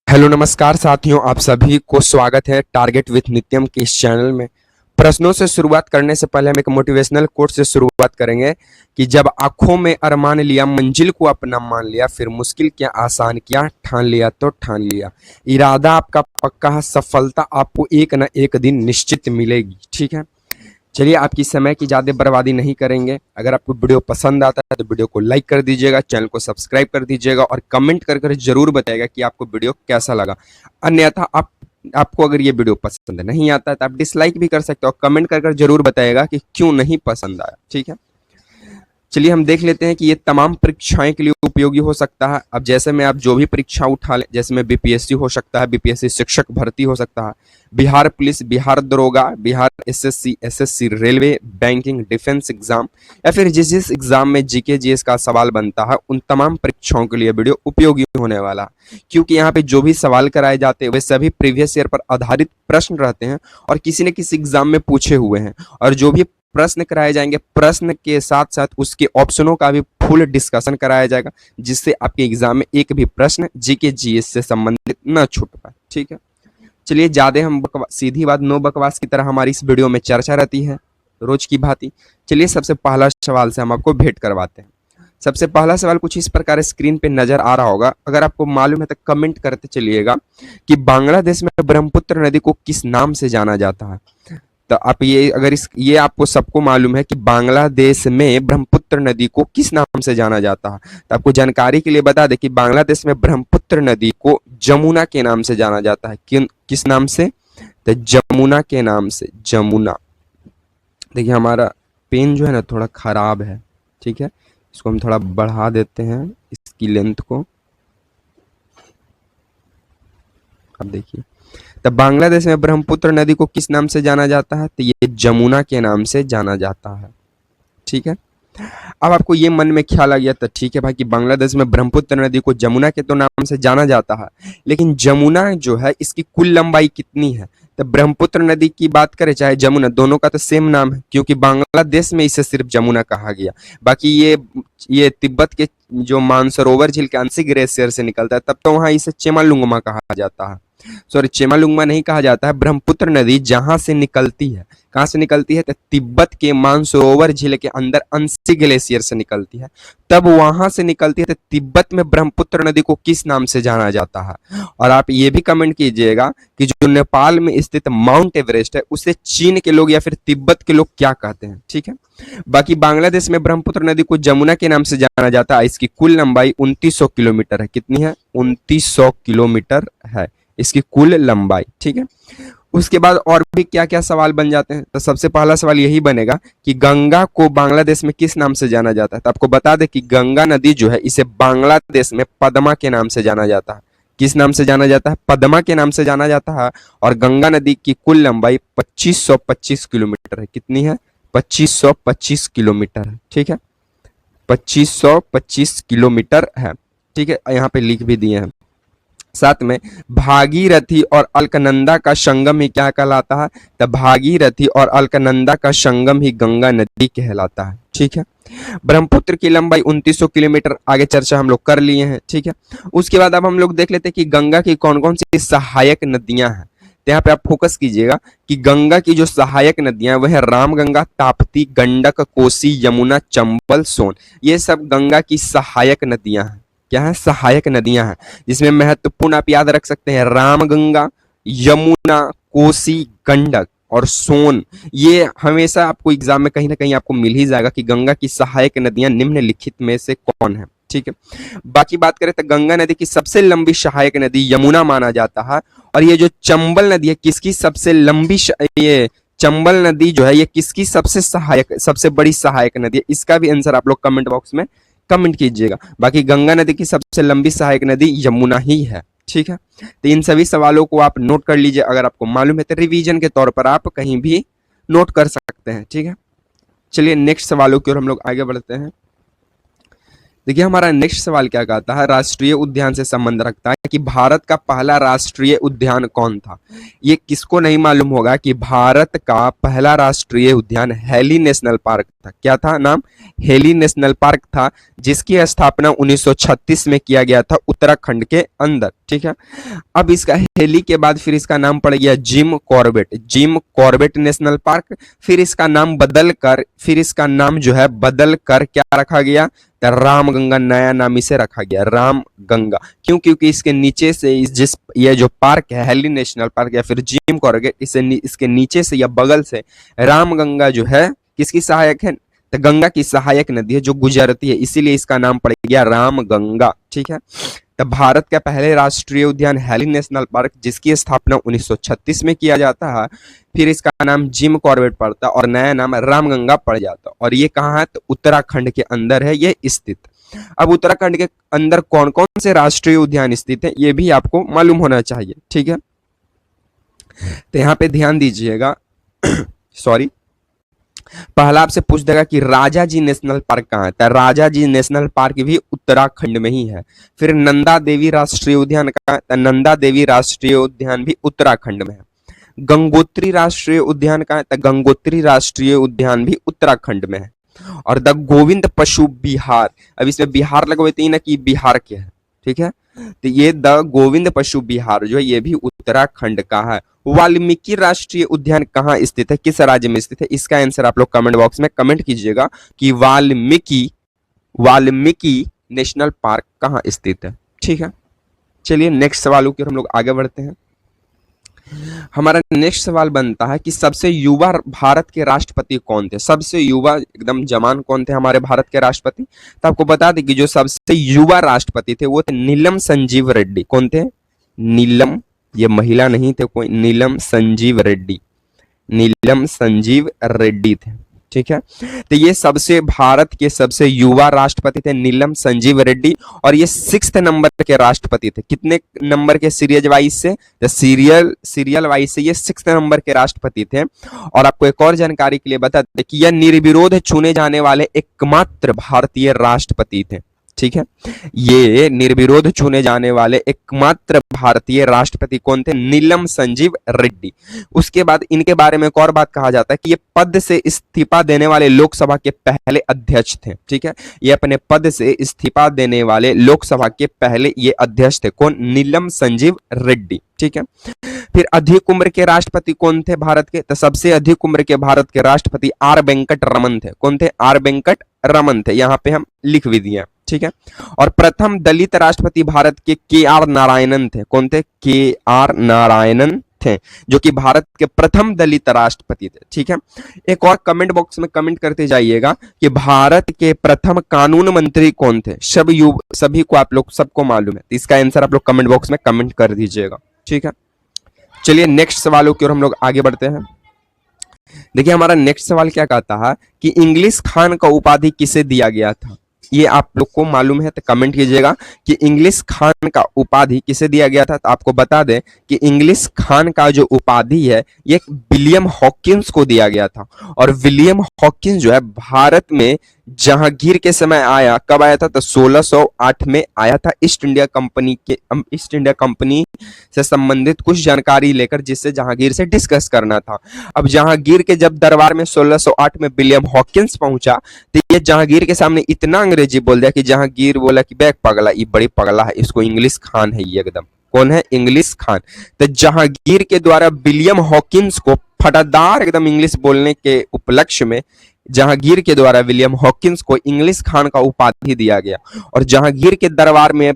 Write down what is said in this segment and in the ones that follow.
Hello नमस्कार साथियों, आप सभी को स्वागत है टारगेट विथ नित्यम के इस चैनल में। प्रश्नों से शुरुआत करने से पहले हम एक मोटिवेशनल कोट से शुरुआत करेंगे कि जब आंखों में अरमान लिया, मंजिल को अपना मान लिया, फिर मुश्किल क्या आसान किया, ठान लिया तो ठान लिया। इरादा आपका पक्का है, सफलता आपको एक न एक दिन निश्चित मिलेगी। ठीक है, चलिए आपकी समय की ज़्यादा बर्बादी नहीं करेंगे। अगर आपको वीडियो पसंद आता है तो वीडियो को लाइक कर दीजिएगा, चैनल को सब्सक्राइब कर दीजिएगा और कमेंट कर जरूर बताइएगा कि आपको वीडियो कैसा लगा। अन्यथा आपको अगर ये वीडियो पसंद नहीं आता है तो आप डिसलाइक भी कर सकते हो, कमेंट कर जरूर बताइएगा कि क्यों नहीं पसंद आया। ठीक है, चलिए हम देख लेते हैं कि ये तमाम परीक्षाएं के लिए उपयोगी हो सकता है। अब जैसे में आप जो भी परीक्षा उठा लें, जैसे में बीपीएससी हो सकता है, बीपीएससी शिक्षक भर्ती हो सकता है, बिहार पुलिस, बिहार दरोगा, Bihar SSC, SSC railway, banking, defence exam या फिर जिस जिस एग्जाम में जीके जीएस का सवाल बनता है, उन तमाम परीक्षाओं के लिए वीडियो उपयोगी होने वाला है। क्योंकि यहाँ पे जो भी सवाल कराए जाते हैं वे सभी प्रीवियस ईयर पर आधारित प्रश्न रहते हैं और किसी न किसी एग्जाम में पूछे हुए हैं। और जो भी प्रश्न कराए जाएंगे, प्रश्न के साथ साथ उसके ऑप्शनों का भी फुल डिस्कशन कराया जाएगा, जिससे आपके एग्जाम में एक भी प्रश्न जीके जीएस से संबंधित न छूट पाए। ठीक है, चलिए ज्यादा हम सीधी बात नो बकवास की तरह हमारी इस वीडियो में चर्चा रहती है रोज की भांति। चलिए सबसे पहला सवाल से हम आपको भेंट करवाते हैं। सबसे पहला सवाल कुछ इस प्रकार स्क्रीन पे नजर आ रहा होगा, अगर आपको मालूम है तो कमेंट करते चलिएगा कि बांग्लादेश में ब्रह्मपुत्र नदी को किस नाम से जाना जाता है। तो आप ये आपको सबको मालूम है कि बांग्लादेश में ब्रह्मपुत्र नदी को किस नाम से जाना जाता है। तो आपको जानकारी के लिए बता दें कि बांग्लादेश में ब्रह्मपुत्र नदी को जमुना के नाम से जाना जाता है। किस नाम से? तो जमुना के नाम से, जमुना। देखिए हमारा पेन जो है ना थोड़ा खराब है, ठीक है, इसको हम थोड़ा बढ़ा देते हैं इसकी लेंथ को। अब देखिए, तब बांग्लादेश में ब्रह्मपुत्र नदी को किस नाम से जाना जाता है? तो ये जमुना के नाम से जाना जाता है। ठीक है, अब आपको ये मन में ख्याल आ गया तो ठीक है भाई कि बांग्लादेश में ब्रह्मपुत्र नदी को जमुना के तो नाम से जाना जाता है, लेकिन जमुना जो है इसकी कुल लंबाई कितनी है? तो ब्रह्मपुत्र नदी की बात करें चाहे जमुना, दोनों का तो सेम नाम है, क्योंकि बांग्लादेश में इसे सिर्फ जमुना कहा गया। बाकी ये तिब्बत के जो मानसरोवर झील के आंशिक ग्लेशियर से निकलता है, तब तो वहां इसे चेमालुंगमा कहा जाता है। सॉरी, चेमालुंगमा नहीं कहा जाता है। ब्रह्मपुत्र नदी जहां से निकलती है, कहां से निकलती है? तो तिब्बत के मानसरोवर झील के अंदर आंशिक ग्लेशियर से निकलती है, तब वहां से निकलती है। तो तिब्बत में ब्रह्मपुत्र नदी को किस नाम से जाना जाता है? और आप ये भी कमेंट कीजिएगा कि जो नेपाल में स्थित माउंट एवरेस्ट है उसे चीन के लोग या फिर तिब्बत के लोग क्या कहते हैं। ठीक है, बाकी बांग्लादेश में ब्रह्मपुत्र नदी को जमुना के नाम से जाना जाता है। इसकी कुल लंबाई 2900 किलोमीटर है। कितनी है? 2900 किलोमीटर है इसकी कुल लंबाई। ठीक है, उसके बाद और भी क्या क्या सवाल बन जाते हैं? तो सबसे पहला सवाल यही बनेगा कि गंगा को बांग्लादेश में किस नाम से जाना जाता है? तो आपको बता दें कि गंगा नदी जो है इसे बांग्लादेश में पद्मा के नाम से जाना जाता है। किस नाम से जाना जाता है? पद्मा के नाम से जाना जाता है। और गंगा नदी की कुल लंबाई 2525 किलोमीटर है। कितनी है? 2525 किलोमीटर है। ठीक है, 2525 किलोमीटर है। ठीक है, यहाँ पे लिख भी दिए हैं। साथ में भागीरथी और अलकनंदा का संगम ही क्या कहलाता है? तो भागीरथी और अलकनंदा का संगम ही गंगा नदी कहलाता है। ठीक है, ब्रह्मपुत्र की लंबाई 2900 किलोमीटर, आगे चर्चा हम लोग कर लिए हैं। ठीक है, उसके बाद अब हम लोग देख लेते हैं कि गंगा की कौन कौन सी सहायक नदियां हैं। तो यहाँ पे आप फोकस कीजिएगा कि गंगा की जो सहायक नदियां वह है रामगंगा, ताप्ती, गंडक, कोसी, यमुना, चंबल, सोन। ये सब गंगा की सहायक नदियां हैं। क्या है? सहायक नदियां हैं, जिसमें महत्वपूर्ण आप याद रख सकते हैं रामगंगा, यमुना, कोसी, गंडक और सोन। ये हमेशा आपको एग्जाम में कहीं ना कहीं आपको मिल ही जाएगा कि गंगा की सहायक नदियां निम्नलिखित में से कौन है। ठीक है, बाकी बात करें तो गंगा नदी की सबसे लंबी सहायक नदी यमुना माना जाता है। और ये जो चंबल नदी है, किसकी सबसे लंबी ये चंबल नदी जो है ये किसकी सबसे बड़ी सहायक नदी है? इसका भी आंसर आप लोग कमेंट बॉक्स में कमेंट कीजिएगा। बाकी गंगा नदी की सबसे लंबी सहायक नदी यमुना ही है। ठीक है, तो इन सभी सवालों को आप नोट कर लीजिए। अगर आपको मालूम है तो रिवीजन के तौर पर आप कहीं भी नोट कर सकते हैं। ठीक है, चलिए नेक्स्ट सवालों की ओर हम लोग आगे बढ़ते हैं। देखिए हमारा नेक्स्ट सवाल क्या कहता है, राष्ट्रीय उद्यान से संबंध रखता है कि भारत का पहला राष्ट्रीय उद्यान कौन था। ये किसको नहीं मालूम होगा कि भारत का पहला राष्ट्रीय उद्यान हेली नेशनल पार्क था। क्या था नाम? हेली नेशनल पार्क था, जिसकी स्थापना 1936 में किया गया था उत्तराखंड के अंदर। ठीक है। अब इसका हेली के बाद फिर इसका नाम पड़ गया Jim Corbett, Jim Corbett national park. फिर इसका नाम बदल कर, फिर इसका नाम जो है बदल कर क्या रखा गया, तो रामगंगा नया नाम इसे रखा गया, रामगंगा। क्यों? क्योंकि इसके नीचे से जिस ये जो पार्क है हेली नेशनल पार्क या फिर जिम कॉर्बेट, इसके नीचे से या बगल से रामगंगा जो है किसकी सहायक है, तो गंगा की सहायक नदी है जो गुजरती है, इसीलिए इसका नाम पड़ गया रामगंगा। ठीक है। तो भारत का पहले राष्ट्रीय उद्यान हेली नेशनल पार्क, जिसकी स्थापना 1936 में किया जाता है, फिर इसका नाम जिम कॉर्बेट पड़ता और नया नाम रामगंगा पड़ जाता। और ये कहाँ है, तो उत्तराखंड के अंदर है ये स्थित। अब उत्तराखंड के अंदर कौन कौन से राष्ट्रीय उद्यान स्थित है ये भी आपको मालूम होना चाहिए। ठीक है। तो यहाँ पे ध्यान दीजिएगा सॉरी, पहला आपसे पूछ देगा कि राजाजी नेशनल पार्क कहाँ है, तो राजाजी नेशनल पार्क भी उत्तराखंड में ही है। फिर नंदा देवी राष्ट्रीय उद्यान कहाँ है, तो नंदा देवी राष्ट्रीय उद्यान भी उत्तराखंड में है। गंगोत्री राष्ट्रीय उद्यान कहाँ है, तो गंगोत्री राष्ट्रीय उद्यान भी उत्तराखंड में है। और द गोविंद पशु विहार, अब इसमें बिहार लगवाते हैं ना कि बिहार के है, ठीक है। तो ये द गोविंद पशु विहार जो है ये भी उत्तराखंड का है। वाल्मीकि राष्ट्रीय उद्यान कहाँ स्थित है, किस राज्य में स्थित है, इसका आंसर आप लोग कमेंट बॉक्स में कमेंट कीजिएगा कि वाल्मीकि नेशनल पार्क कहाँ स्थित है। ठीक है। चलिए नेक्स्ट सवाल की ओर हम लोग आगे बढ़ते हैं। हमारा नेक्स्ट सवाल बनता है कि सबसे युवा भारत के राष्ट्रपति कौन थे, सबसे युवा एकदम जवान कौन थे हमारे भारत के राष्ट्रपति। तो आपको बता दें कि जो सबसे युवा राष्ट्रपति थे वो थे नीलम संजीव रेड्डी। कौन थे, नीलम, ये महिला नहीं थे कोई, नीलम संजीव रेड्डी, नीलम संजीव रेड्डी थे। ठीक है। तो ये सबसे भारत के सबसे युवा राष्ट्रपति थे नीलम संजीव रेड्डी, और ये 6th नंबर के राष्ट्रपति थे। कितने नंबर के सीरियल वाइज से, सीरियल वाइज से ये 6th नंबर के राष्ट्रपति थे। और आपको एक और जानकारी के लिए बता दें कि यह निर्विरोध चुने जाने वाले एकमात्र भारतीय राष्ट्रपति थे। ठीक है। ये निर्विरोध चुने जाने वाले एकमात्र भारतीय राष्ट्रपति कौन थे, नीलम संजीव रेड्डी। उसके बाद इनके बारे में एक और बात कहा जाता है कि ये पद से इस्तीफा देने वाले लोकसभा के पहले अध्यक्ष थे। ठीक है। ये अपने पद से इस्तीफा देने वाले लोकसभा के पहले ये अध्यक्ष थे। कौन, नीलम संजीव रेड्डी। ठीक है। फिर अधिक उम्र के राष्ट्रपति कौन थे भारत के, तो सबसे अधिक उम्र के भारत के राष्ट्रपति आर वेंकट रमन थे। कौन थे, आर वेंकट रमन थे, यहां पे हम लिख भी दिए। ठीक है। और प्रथम दलित राष्ट्रपति भारत के आर नारायणन थे। कौन थे, के आर नारायणन थे, जो कि भारत के प्रथम दलित राष्ट्रपति थे। ठीक है। एक और कमेंट बॉक्स में कमेंट करते जाइएगा कि भारत के प्रथम कानून मंत्री कौन थे। सभी को आप लोग सबको मालूम है, तो इसका आंसर आप लोग कमेंट बॉक्स में कमेंट कर दीजिएगा। ठीक है। चलिए नेक्स्ट सवालों की ओर हम लोग आगे बढ़ते हैं। देखिए हमारा नेक्स्ट सवाल क्या कहता है कि इंग्लिश खान का उपाधि किसे दिया गया था। ये आप लोग को मालूम है तो कमेंट कीजिएगा कि इंग्लिश खान का उपाधि किसे दिया गया था। तो आपको बता दें कि इंग्लिश खान का जो उपाधि है ये विलियम हॉकिंस को दिया गया था। और विलियम हॉकिंस जो है भारत में जहांगीर के समय आया, कब आया था, तो 1608 में आया था। ईस्ट इंडिया कंपनी से संबंधित कुछ जानकारी लेकर, जिससे जहांगीर से डिस्कस करना था। अब जहांगीर के जब दरबार में 1608 में विलियम हॉकिंस पहुंचा तो ये जहांगीर के सामने इतना अंग्रेजी बोल दिया कि जहांगीर बोला कि बैग पगला, ये बड़ी पगला है, इसको इंग्लिश खान है ये एकदम। कौन है, इंग्लिश खान। तो जहांगीर के द्वारा विलियम हॉकिंस को फटादार एकदम इंग्लिश बोलने के उपलक्ष्य में जहांगीर के द्वारा विलियम हॉकिंस को इंग्लिश खान का उपाधि दिया गया। और जहांगीर के दरबार में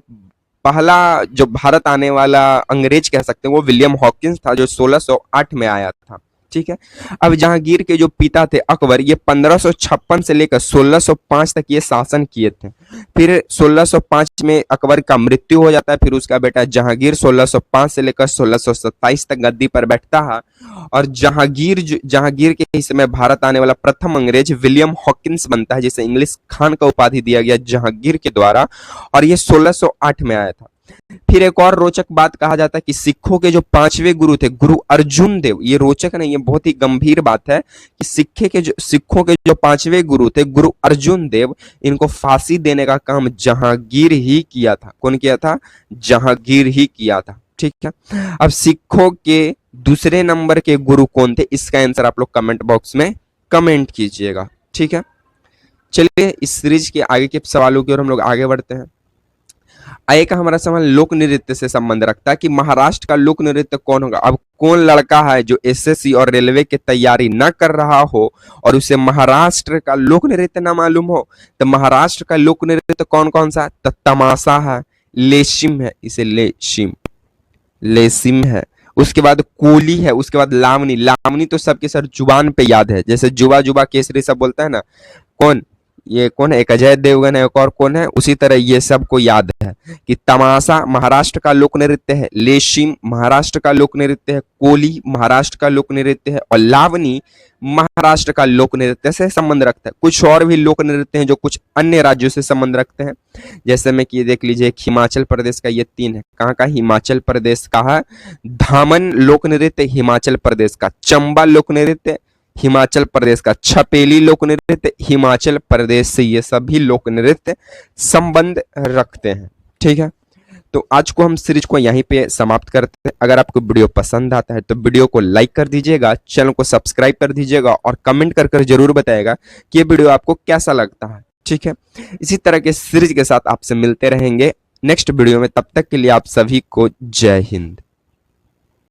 पहला जो भारत आने वाला अंग्रेज कह सकते हैं वो विलियम हॉकिंस था, जो 1608 में आया था। ठीक है। अब जहांगीर के जो पिता थे अकबर, ये 1556 से लेकर 1605 तक ये शासन किए थे। फिर 1605 में अकबर का मृत्यु हो जाता है। फिर उसका बेटा जहांगीर 1605 से लेकर 1627 तक गद्दी पर बैठता है। और जहांगीर के हिस्से में भारत आने वाला प्रथम अंग्रेज विलियम हॉकिंस बनता है, जिसे इंग्लिश खान का उपाधि दिया गया जहांगीर के द्वारा, और ये 1608 में आया था। फिर एक और रोचक बात कहा जाता है कि सिखों के जो 5वें गुरु थे गुरु अर्जुन देव, ये रोचक नहीं, ये बहुत ही गंभीर बात है कि सिखों के जो 5वें गुरु थे गुरु अर्जुन देव, इनको फांसी देने का काम जहांगीर ही किया था। कौन किया था, जहांगीर ही किया था। ठीक है। अब सिखों के दूसरे नंबर के गुरु कौन थे, इसका आंसर आप लोग कमेंट बॉक्स में कमेंट कीजिएगा। ठीक है। चलिए इस सीरीज के आगे के सवालों की ओर हम लोग आगे बढ़ते हैं। आगे का हमारा सवाल लोक नृत्य से संबंध रखता है कि महाराष्ट्र का लोक नृत्य कौन होगा। अब कौन लड़का है जो एसएससी और रेलवे की तैयारी न कर रहा हो और उसे महाराष्ट्र का लोक नृत्य ना मालूम हो, तो महाराष्ट्र का लोक नृत्य कौन कौन सा, तो तमाशा है, लेशिम है, इसे लेसिम है, उसके बाद कोली है, उसके बाद लावनी। लावनी तो सबके सर जुबान पे याद है, जैसे जुबा जुबा केसरी सब बोलता है ना, कौन ये कौन है, एक अजय देवगन है, एक और कौन है, उसी तरह ये सबको याद है कि तमाशा महाराष्ट्र का लोक नृत्य है, लेशिम महाराष्ट्र का लोक नृत्य है, कोली महाराष्ट्र का लोक नृत्य है और लावनी महाराष्ट्र का लोक नृत्य से संबंध रखता है। कुछ और भी लोक नृत्य हैं जो कुछ अन्य राज्यों से संबंध रखते हैं, जैसे में कि देख लीजिए एक हिमाचल प्रदेश का, ये 3 है, कहाँ का, हिमाचल प्रदेश का है, धामन लोक नृत्य हिमाचल प्रदेश का, चंबा लोक नृत्य हिमाचल प्रदेश का, छपेली लोक नृत्य हिमाचल प्रदेश से, ये सभी लोक नृत्य संबंध रखते हैं। ठीक है, तो आज को हम सीरीज को यहीं पे समाप्त करते हैं। अगर आपको वीडियो पसंद आता है तो वीडियो को लाइक कर दीजिएगा, चैनल को सब्सक्राइब कर दीजिएगा और कमेंट कर जरूर बताइएगा कि ये वीडियो आपको कैसा लगता है। ठीक है, इसी तरह के सीरीज के साथ आपसे मिलते रहेंगे नेक्स्ट वीडियो में। तब तक के लिए आप सभी को जय हिंद।